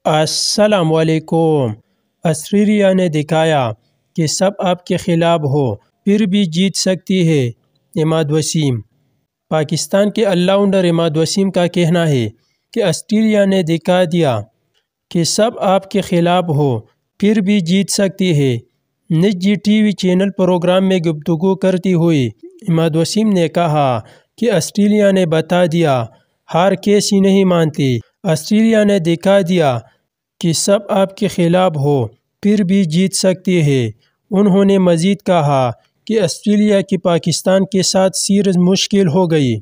السلام علیکم۔ آسٹریلیا نے دکھایا کہ سب آپ کے خلاف ہو پھر بھی جیت سکتی ہے۔ عماد وسیم۔ پاکستان کے آل راؤنڈر عماد وسیم کا کہنا ہے کہ آسٹریلیا نے دکھا دیا کہ سب آپ کے خلاف ہو پھر بھی جیت سکتی ہے۔ نجی ٹی وی چینل پروگرام میں گفتگو کرتے ہوئے عماد وسیم نے کہا کہ آسٹریلیا نے بتا دیا ہار کیسی نہیں مانتی۔ آسٹریلیا نے دکھا دیا کہ سب آپ کے خلاف ہو پھر بھی جیت سکتی ہے۔ انہوں نے مزید کہا کہ آسٹریلیا کی پاکستان کے ساتھ سیریز مشکل ہو گئی۔